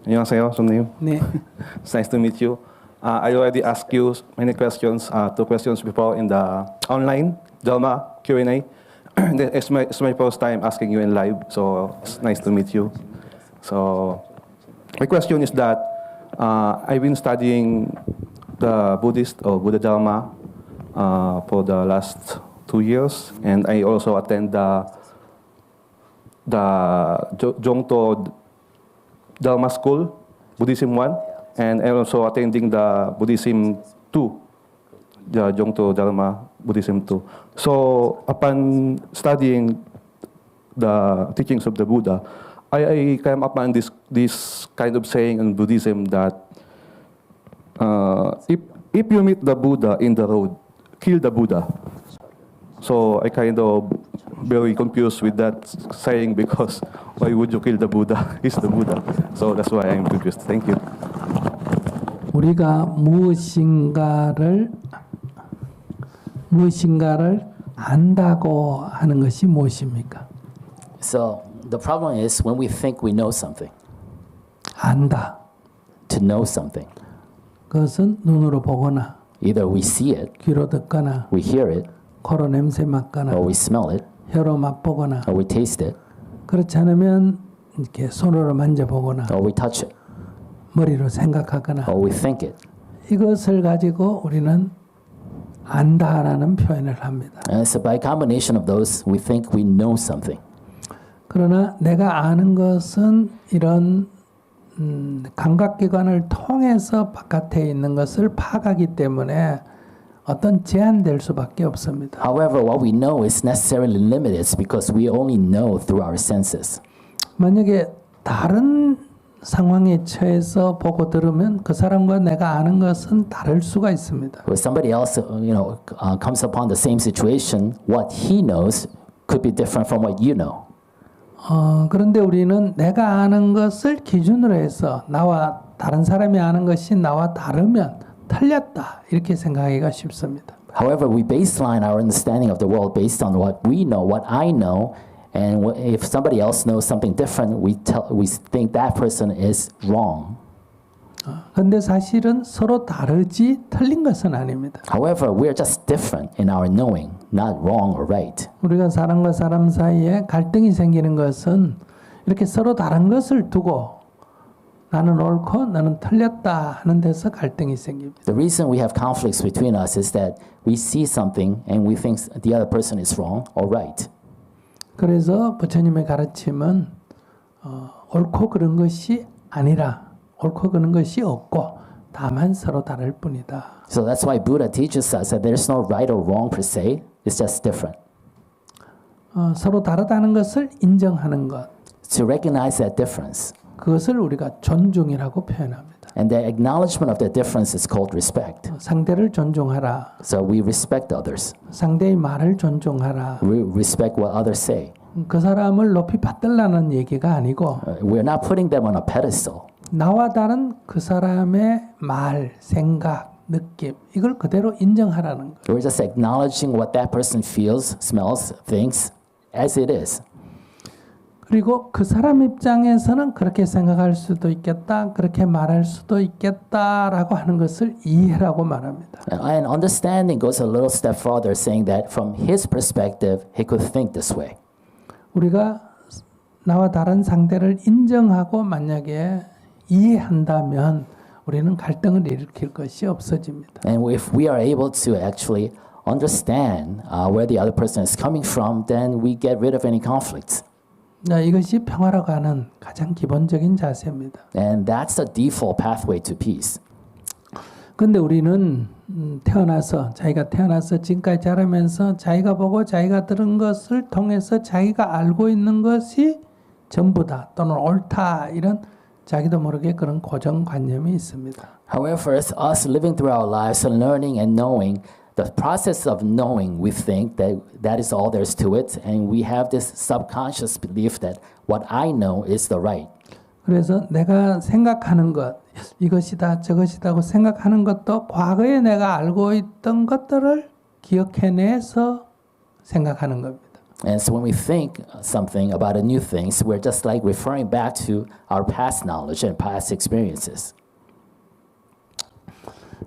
안녕하세요, 손님. 네. It's nice to meet you. I already asked you many questions, two questions before in the online Jalma Q&A. It's my first time asking you in live, so it's nice to meet you. So my question is that I've been studying the Buddhist or Buddha Dharma for the last 2 years, and I also attend the Jongto Dharma School, Buddhism 1, and I'm also attending the Buddhism 2, the Jongto Dharma Buddhism 2. So upon studying the teachings of the Buddha, I came upon this kind of saying in Buddhism that if you meet the Buddha in the road, kill the Buddha. So I kind of very confused with that saying because why would you kill the Buddha? He's the Buddha. So that's why I'm confused. Thank you. 우리가 무엇인가를 안다고 하는 것이 무엇입니까? So the problem is when we think we know something, 안다. to know something, 그것은 눈으로 보거나 either we see it, 귀로 듣거나 we hear it, 코로 냄새 맡거나 or we smell it, 혀로 맛보거나 or we taste it, 그렇지 않으면 이렇게 손으로 만져보거나 or we touch it, 머리로 생각하거나 or we think it. 이것을 가지고 우리는 안다라는 표현을 합니다. And so by combination of those, we think we know something. 그러나 내가 아는 것은 이런 감각기관을 통해서 바깥에 있는 것을 파악하기 때문에 어떤 제한될 수밖에 없습니다. However, what we know is necessarily limited because we only know through our senses. 만약에 다른 상황에 처해서 보고 들으면 그 사람과 내가 아는 것은 다를 수가 있습니다. When somebody else, comes upon the same situation, what he knows could be different from what you know. 그런데 우리는 내가 아는 것을 기준으로 해서 나와 다른 사람이 아는 것이 나와 다르면 틀렸다 이렇게 생각하기가 쉽습니다. However, we baseline our understanding of the world based on what we know, what I know, and if somebody else knows something different, we think that person is wrong. 그런데 사실은 서로 다르지 틀린 것은 아닙니다. However, we're just different in our knowing, not wrong or right. 우리가 사람과 사람 사이에 갈등이 생기는 것은 이렇게 서로 다른 것을 두고 나는 옳고 나는 틀렸다 하는 데서 갈등이 생깁니다. The reason we have conflicts between us is that we see something and we think the other person is wrong or right. 그래서 부처님의 가르침은 옳고 그런 것이 아니라 옳고 그런 것이 없고 다만 서로 다를 뿐이다. So that's why Buddha teaches us that there's no right or wrong per se. It's just different. 서로 다르다는 것을 인정하는 것. To recognize that difference. 그것을 우리가 존중이라고 표현합니다. And the acknowledgement of that difference is called respect. 상대를 존중하라. So we respect others. 상대의 말을 존중하라. We respect what others say. 그 사람을 높이 받들라는 얘기가 아니고 We're not putting them on a pedestal. 나와 다른 그 사람의 말, 생각, 느낌 이걸 그대로 인정하라는 거. We're just acknowledging what that person feels, smells, thinks as it is. 그리고 그 사람 입장에서는 그렇게 생각할 수도 있겠다, 그렇게 말할 수도 있겠다라고 하는 것을 이해라고 말합니다. And understanding goes a little step further, saying that from his perspective, he could think this way. 우리가 나와 다른 상대를 인정하고 만약에 이해한다면 우리는 갈등을 일으킬 것이 없어집니다. And if we are able to actually understand where the other person is coming from, then we get rid of any conflicts. 이것이 평화로 가는 가장 기본적인 자세입니다. And that's the default pathway to peace. 근데 우리는 자기가 태어나서 지금까지 자라면서 자기가 보고 자기가 들은 것을 통해서 자기가 알고 있는 것이 전부다 또는 옳다 이런 자기도 모르게 그런 고정관념이 있습니다. However, as us living through our lives and learning and knowing, the process of knowing, we think that that is all there is to it, and we have this subconscious belief that what I know is the right. 그래서 내가 생각하는 것, 이것이다 저것이다고 생각하는 것도 과거에 내가 알고 있던 것들을 기억해내서 생각하는 겁니다. And so when we think something about a new things, we're just like referring back to our past knowledge and past experiences.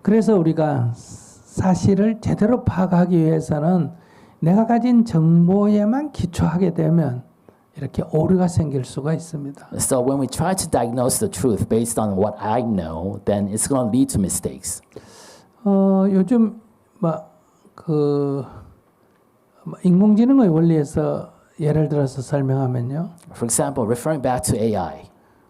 그래서 우리가 사실을 제대로 파악하기 위해서는 내가 가진 정보에만 기초하게 되면 이렇게 오류가 생길 수가 있습니다. So when we try to diagnose the truth based on what I know, then it's going to lead to mistakes. 요즘 인공지능의 원리에서 예를 들어서 설명하면요. For example, referring back to AI.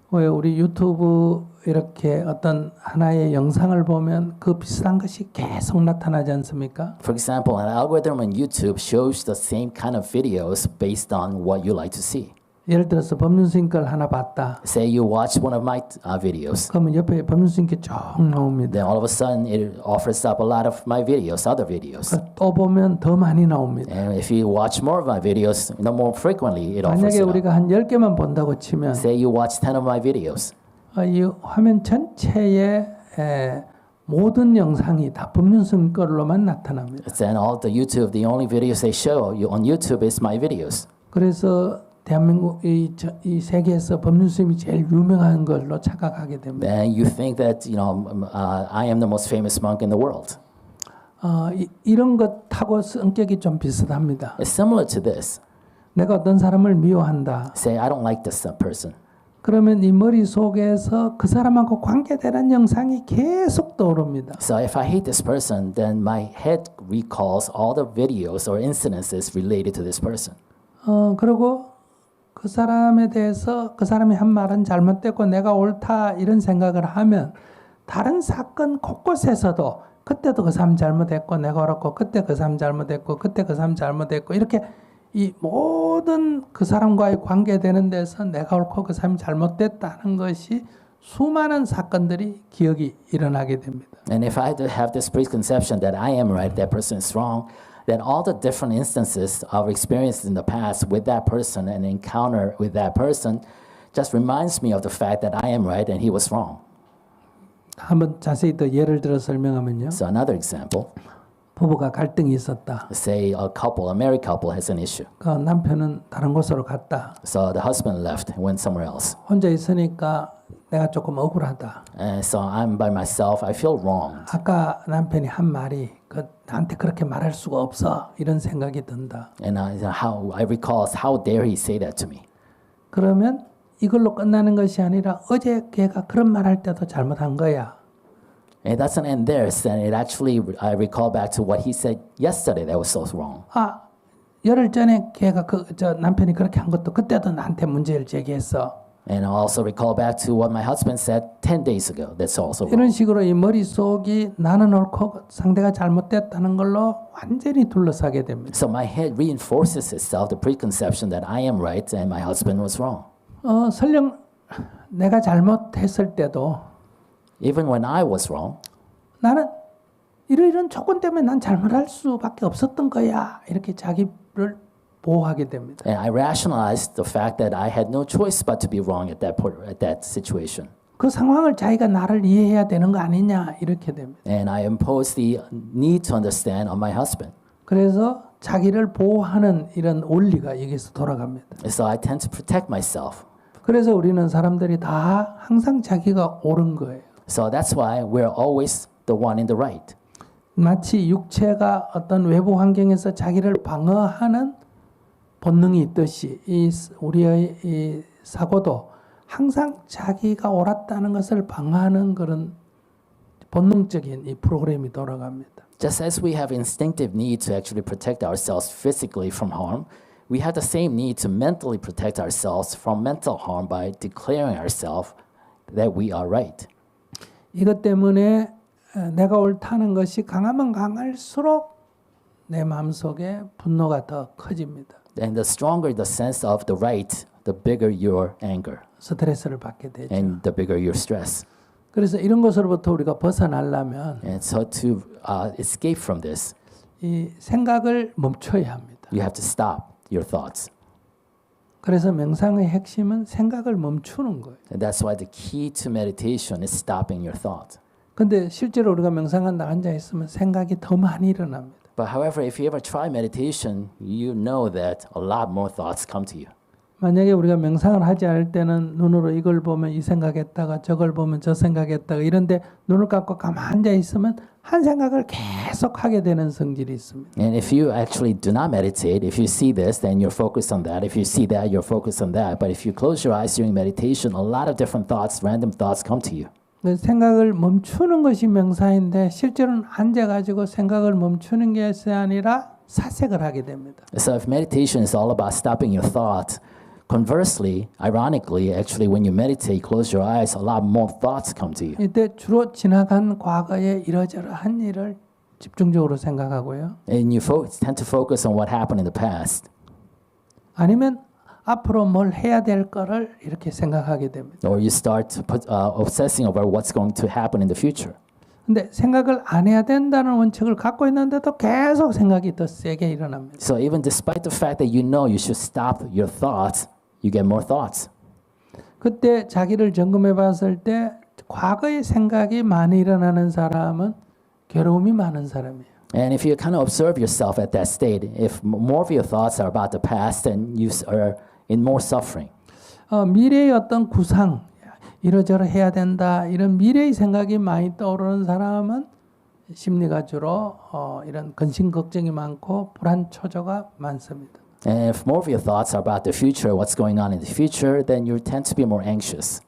왜 우리 유튜브 이렇게 어떤 하나의 영상을 보면 그 비슷한 것이 계속 나타나지 않습니까? For example, an algorithm on YouTube shows the same kind of videos based on what you like to see. 예를 들어서 법륜스님 걸 하나 봤다. Say you watch one of my videos, 그러면 옆에 법륜스님 게 쭉 나옵니다. then all of a sudden it offers up a lot of my videos, other videos. 또 보면 더 많이 나옵니다. And if you watch more of my videos, more frequently it offers 만약에 it up. 우리가 한 10개만 본다고 치면 Say you watch 10 of my videos. 이 화면 전체에 모든 영상이 다 법륜스님 걸로만 나타납니다. Then all the YouTube, the only videos they show you on YouTube is my videos. 그래서 대한민국 이 세계에서 법륜스님이 제일 유명한 걸로 착각하게 됩니다. Then you think that I am the most famous monk in the world. 이런 것하고 성격이 좀 비슷합니다. It's similar to this. 내가 어떤 사람을 미워한다. Say I don't like this person. 그러면 이 머릿 속에서 그 사람하고 관계되는 영상이 계속 떠오릅니다. So if I hate this person, then my head recalls all the videos or incidences related to this person. 그리고 그 사람에 대해서 그 사람이 한 말은 잘못됐고 내가 옳다 이런 생각을 하면 다른 사건 곳곳에서도 그때도 그 사람 잘못했고 내가 옳았고 그때 그 사람 잘못했고 그때 그 사람 잘못했고 이렇게 이 모든 그 사람과의 관계되는 데서 내가 옳고 그 사람이 잘못됐다는 것이 수많은 사건들이 기억이 일어나게 됩니다. And if I have this preconception that I am right, that person is wrong, then all the different instances of experiences in the past with that person and encounter with that person just reminds me of the fact that I am right and he was wrong. 한번 자세히 더 예를 들어 설명하면요. So another example, 부부가 갈등이 있었다. say a couple, a married couple has an issue. 그 남편은 다른 곳으로 갔다. So the husband left and went somewhere else. 혼자 있으니까 내가 조금 억울하다. And so I'm by myself, I feel wrong. 아까 남편이 한 말이 나한테 그렇게 말할 수가 없어 이런 생각이 든다. And I recall how dare he say that to me. 그러면 이걸로 끝나는 것이 아니라 어제 걔가 그런 말할 때도 잘못한 거야. And it doesn't end there. And it actually, I recall back to what he said yesterday that was so wrong. 열흘 전에 걔가 남편이 그렇게 한 것도 그때도 나한테 문제를 제기했어. And I also recall back to what my husband said 10 days ago. That's also wrong. 이런 식으로 이 머릿속이 나는 옳고 상대가 잘못됐다는 걸로 완전히 둘러싸게 됩니다. So my head reinforces itself the preconception that I am right and my husband was wrong. 설령 내가 잘못했을 때도 Even when I was wrong, 나는 이런 조건 때문에 난 잘못할 수밖에 없었던 거야. 이렇게 자기를 보호하게 됩니다. and I rationalized the fact that I had no choice but to be wrong at that situation. 그 상황을 자기가 나를 이해해야 되는 거 아니냐 이렇게 됩니다. And I imposed the need to understand on my husband. 그래서 자기를 보호하는 이런 원리가 여기서 돌아갑니다. So I tend to protect myself. 그래서 우리는 사람들이 다 항상 자기가 옳은 거예요. So that's why we're always the one in the right. 마치 육체가 어떤 외부 환경에서 자기를 방어하는 본능이 있듯이 우리의 이 사고도 항상 자기가 옳았다는 것을 방어하는 그런 본능적인 이 프로그램이 돌아갑니다. Just as we have instinctive need to actually protect ourselves physically from harm, we have the same need to mentally protect ourselves from mental harm by declaring ourselves that we are right. 이것 때문에 내가 옳다는 것이 강하면 강할수록 내 마음속에 분노가 더 커집니다. And the stronger the sense of the right, the bigger your anger 스트레스를 받게 되죠. and the bigger your stress. 그래서 이런 것으로부터 우리가 벗어나려면 And so to escape from this, 이 생각을 멈춰야 합니다. you have to stop your thoughts. 그래서 명상의 핵심은 생각을 멈추는 거예요. And that's why the key to meditation is stopping your thoughts. 근데 실제로 우리가 명상한다 앉아 있으면 생각이 더 많이 일어납니다. But however, if you ever try meditation, you know that a lot more thoughts come to you. 만약에 우리가 명상을 하지 않을 때는 눈으로 이걸 보면 이 생각했다가 저걸 보면 저 생각했다가 이런데 눈을 감고 가만히 앉아 있으면 한 생각을 계속 하게 되는 성질이 있습니다. And if you actually do not meditate, if you see this, then you're focused on that. If you see that, you're focused on that. But if you close your eyes during meditation, a lot of different thoughts, random thoughts come to you. 생각을 멈추는 것이 명상인데 실제로는 앉아가지고 생각을 멈추는 것이 아니라 사색을 하게 됩니다. So if meditation is all about stopping your thoughts, conversely, ironically, actually when you meditate, close your eyes, a lot more thoughts come to you. 이때 주로 지나간 과거의 이러저러한 일을 집중적으로 생각하고요. And you tend to focus on what happened in the past. 아니면 앞으로 뭘 해야 될 거를 이렇게 생각하게 됩니다. Or you start obsessing over what's going to happen in the future. 근데 생각을 안 해야 된다는 원칙을 갖고 있는데도 계속 생각이 더 세게 일어납니다. So even despite the fact that you know you should stop your thoughts, you get more thoughts. 그때 자기를 점검해 봤을 때 과거의 생각이 많이 일어나는 사람은 괴로움이 많은 사람이에요. And if you kind of observe yourself at that state, if more of your thoughts are about the past, then you are in more suffering. 미래의 어떤 구상, 이러저러 해야 된다 이런 미래의 생각이 많이 떠오르는 사람은 심리가 주로 이런 근심 걱정이 많고 불안 초조가 많습니다. And if more of your thoughts are about the future, what's going on in the future, then you tend to be more anxious.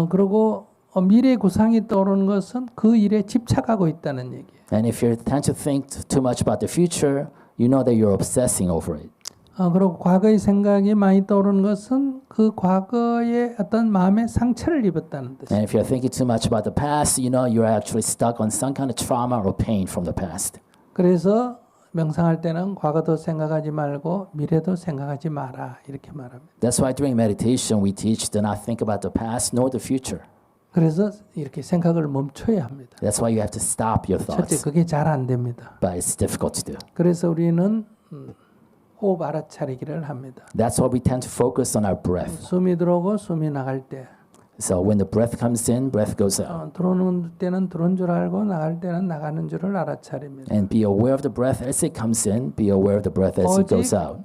그리고 미래의 구상이 떠오르는 것은 그 일에 집착하고 있다는 얘기예요. And if you tend to think too much about the future, you know that you're obsessing over it. 그리고 과거의 생각이 많이 떠오르는 것은 그 과거의 어떤 마음의 상처를 입었다는 뜻이에요. And if you're thinking too much about the past, you know you're actually stuck on some kind of trauma or pain from the past. 그래서 명상할 때는 과거도 생각하지 말고 미래도 생각하지 마라 이렇게 말합니다. That's why during meditation we teach do not think about the past nor the future. 그래서 이렇게 생각을 멈춰야 합니다. That's why you have to stop your 첫째 thoughts. 그게 잘 안 됩니다. But it's difficult to do. 그래서 우리는 호흡 알아차리기를 합니다. That's why we tend to focus on our breath. 숨이 들어오고 숨이 나갈 때 So when the breath comes in, breath goes out. 들어오는 때는 들어온 줄 알고 나갈 때는 나가는 줄을 알아차립니다. And be aware of the breath as it comes in, be aware of the breath as it goes out.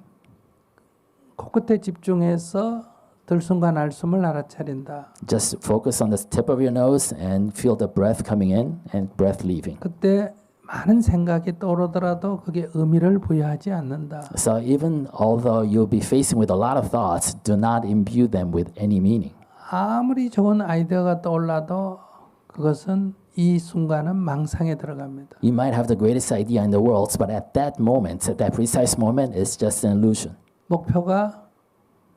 코끝에 집중해서 들숨과 날숨을 알아차린다. Just focus on the tip of your nose and feel the breath coming in and breath leaving. 그때 많은 생각이 떠오르더라도 그게 의미를 부여하지 않는다. So even although you'll be facing with a lot of thoughts, do not imbue them with any meaning. 아무리 좋은 아이디어가 떠올라도 그것은 이 순간은 망상에 들어갑니다. You might have the greatest idea in the world, but at that moment, at that precise moment, it's just an illusion. 목표가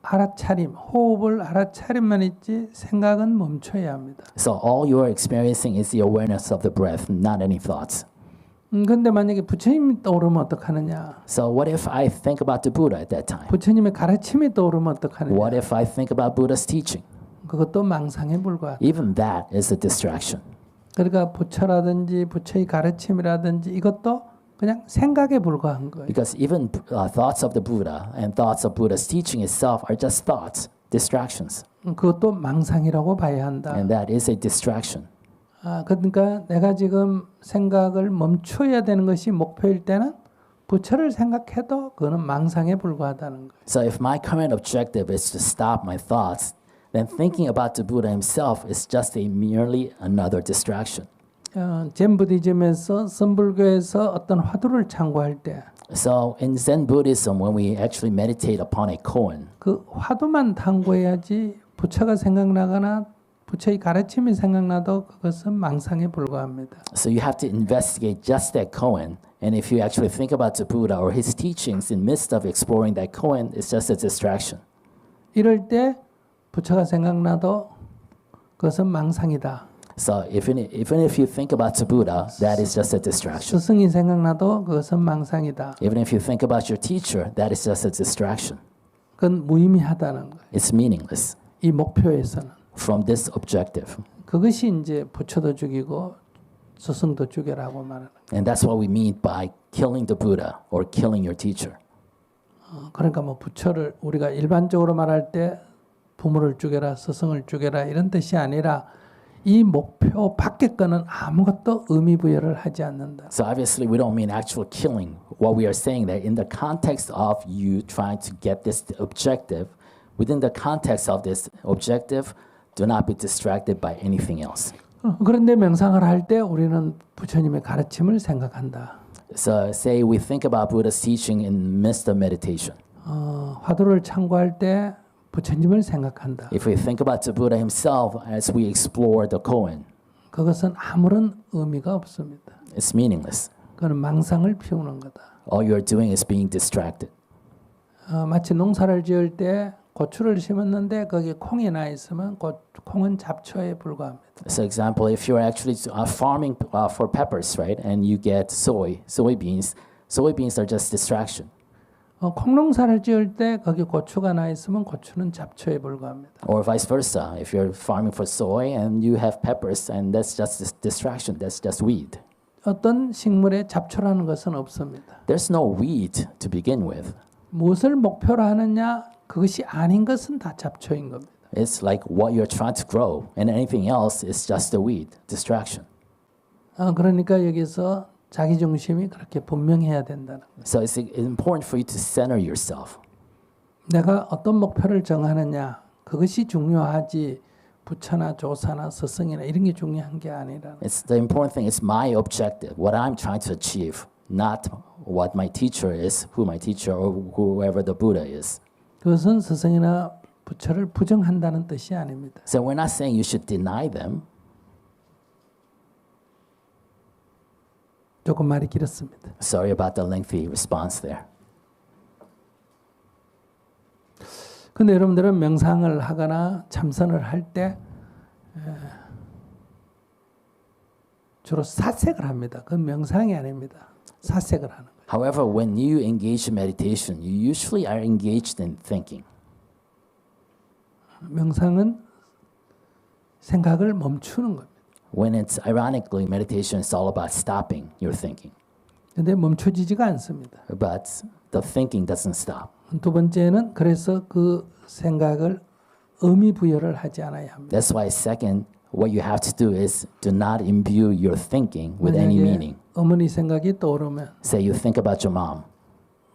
알아차림, 호흡을 알아차림만 있지 생각은 멈춰야 합니다. So all you are experiencing is the awareness of the breath, not any thoughts. 근데 만약에 부처님이 떠오르면 어떡하느냐? So what if I think about the Buddha at that time? 부처님의 가르침이 떠오르면 어떡하느냐? What if I think about Buddha's teaching? 그것도 망상에 불과하다. Even that is a distraction. 그러니까 부처라든지 부처의 가르침이라든지 이것도 그냥 생각에 불과한 거예요. Because even thoughts of the Buddha and thoughts of Buddha's teaching itself are just thoughts, distractions. 그것도 망상이라고 봐야 한다. And that is a distraction. 그러니까 내가 지금 생각을 멈춰야 되는 것이 목표일 때는 부처를 생각해도 그거는 망상에 불과하다는 거예요. So if my current objective is to stop my thoughts, then thinking about the Buddha himself is just a merely another distraction. 젠 부디즘에서 선불교에서 어떤 화두를 창고할 때 So in Zen Buddhism, when we actually meditate upon a koan, 그 화두만 탐구해야지 부처가 생각나거나 부처의 가르침이 생각나도 그것은 망상에 불과합니다. so you have to investigate just that koan. And if you actually think about the Buddha or his teachings in midst of exploring that koan, it's just a distraction. 이럴 때 부처가 생각나도 그것은 망상이다. So even if you think about the Buddha, that is just a distraction. 스승이 생각나도 그것은 망상이다. Even if you think about your teacher, that is just a distraction. 그건 무의미하다는 거예요. It's meaningless 이 목표에서는. from this objective. 그것이 이제 부처도 죽이고 스승도 죽여라고 말하는 거예요. And that's what we mean by killing the Buddha or killing your teacher. 그러니까 뭐 부처를 우리가 일반적으로 말할 때 부모를 죽여라, 스승을 죽여라 이런 뜻이 아니라 이 목표 밖의 거는 아무것도 의미 부여를 하지 않는다. So obviously, we don't mean actual killing. What we are saying that in the context of you trying to get this objective, within the context of this objective, do not be distracted by anything else. 그런데 명상을 할 때 우리는 부처님의 가르침을 생각한다. So say we think about Buddha's teaching in midst of meditation. 화두를 참고할 때 부처님을 생각한다. If we think about the Buddha himself as we explore the koan, 그것은 아무런 의미가 없습니다. it's meaningless. 그건 망상을 피우는 거다. All you're doing is being distracted. 마치 농사를 지을 때 고추를 심었는데 거기 콩이 나 있으면 콩은 잡초에 불과합니다. So example, if you're actually farming for peppers, right, and you get soybeans are just distraction. 콩농사를 지을 때 거기 고추가 나 있으면 고추는 잡초에 불과합니다. Or vice versa, if you're farming for soy and you have peppers, and that's just distraction, that's just weed. 어떤 식물에 잡초라는 것은 없습니다. There's no weed to begin with. 무엇을 목표로 하느냐 그것이 아닌 것은 다 잡초인 겁니다. It's like what you're trying to grow, and anything else is just a weed, distraction. 그러니까 여기서 자기 중심이 그렇게 분명해야 된다는 거예요. So it's important for you to center yourself. 내가 어떤 목표를 정하느냐 그것이 중요하지 부처나 조사나 스승이나 이런 게 중요한 게 아니라. It's the important thing is my objective, what I'm trying to achieve, not what my teacher is, who my teacher or whoever the Buddha is. 그것은 스승이나 부처를 부정한다는 뜻이 아닙니다. So we're not saying you should deny them. 조금 말이 길었습니다. Sorry about the lengthy response there. 근데 여러분들은 명상을 하거나 참선을 할 때 주로 사색을 합니다. 그건 명상이 아닙니다. 사색을 하는 거예요. However, when you engage in meditation, you usually are engaged in thinking. 명상은 생각을 멈추는 겁니다. When it's ironically, meditation is all about stopping your thinking. 근데 멈춰지지가 않습니다. But the thinking doesn't stop. 두 번째는 그래서 그 생각을 의미 부여를 하지 않아야 합니다. That's why second, what you have to do is do not imbue your thinking with any 만약에 meaning. 어머니 생각이 떠오르면 Say you think about your mom,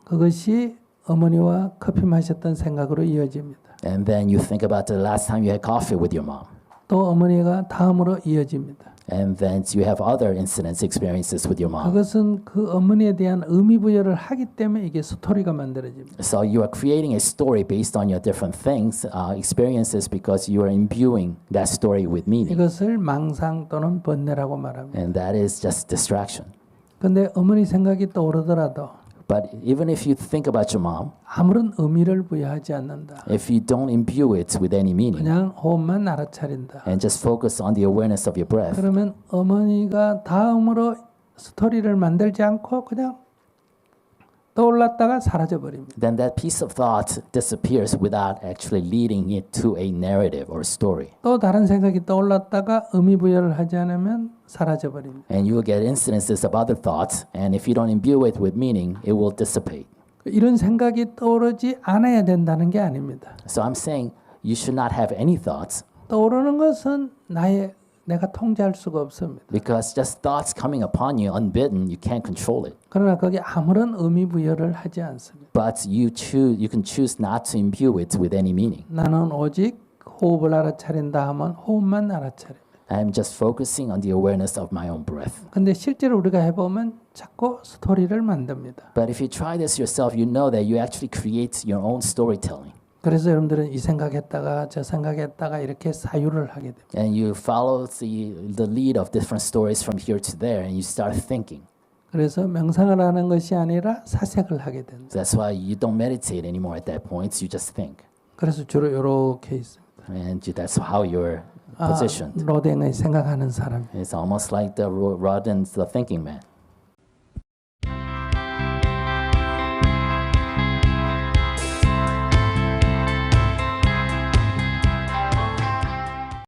그것이 어머니와 커피 마셨던 생각으로 이어집니다. and then you think about the last time you had coffee with your mom. 또 어머니가 다음으로 이어집니다. And then you have other incidents, experiences with your mom. 그것은 그 어머니에 대한 의미 부여를 하기 때문에 이게 스토리가 만들어집니다. So you are creating a story based on your different things, experiences, because you are imbuing that story with meaning. 이것을 망상 또는 번뇌라고 말합니다. And that is just distraction. 근데 어머니 생각이 떠오르더라도 But even if you think about your mom, 아무런 의미를 부여하지 않는다. if you don't imbue it with any meaning 그냥 호흡만 알아차린다. and just focus on the awareness of your breath, 그러면 어머니가 다음으로 스토리를 만들지 않고 그냥 떠올랐다가 사라져 버립니다. then that piece of thought disappears without actually leading it to a narrative or story. 또 다른 생각이 떠올랐다가 의미 부여를 하지 않으면 사라져 버립니다. And you will get incidences of other thoughts, and if you don't imbue it with meaning, it will dissipate. 이런 생각이 떠오르지 않아야 된다는 게 아닙니다. So I'm saying you should not have any thoughts, 떠오르는 것은 내가 통제할 수가 없습니다. because just thoughts coming upon you unbidden, you can't control it. 그러나 거기에 아무런 의미 부여를 하지 않습니다. But you can choose not to imbue it with any meaning. 나는 오직 호흡을 알아차린다 하면 호흡만 알아차립니다. I'm just focusing on the awareness of my own breath. 근데 실제로 우리가 해보면 자꾸 스토리를 만듭니다. But if you try this yourself, you know that you actually create your own storytelling. 그래서 여러분들은 이 생각했다가 저 생각했다가 이렇게 사유를 하게 됩니다. And you follow the lead of different stories from here to there, and you start thinking. 그래서 명상을 하는 것이 아니라 사색을 하게 된다. That's why you don't meditate anymore at that point. You just think. 그래서 주로 이렇게 있습니다. And that's how you're positioned. 로댕의 생각하는 사람. It's almost like the Rodin's the thinking man.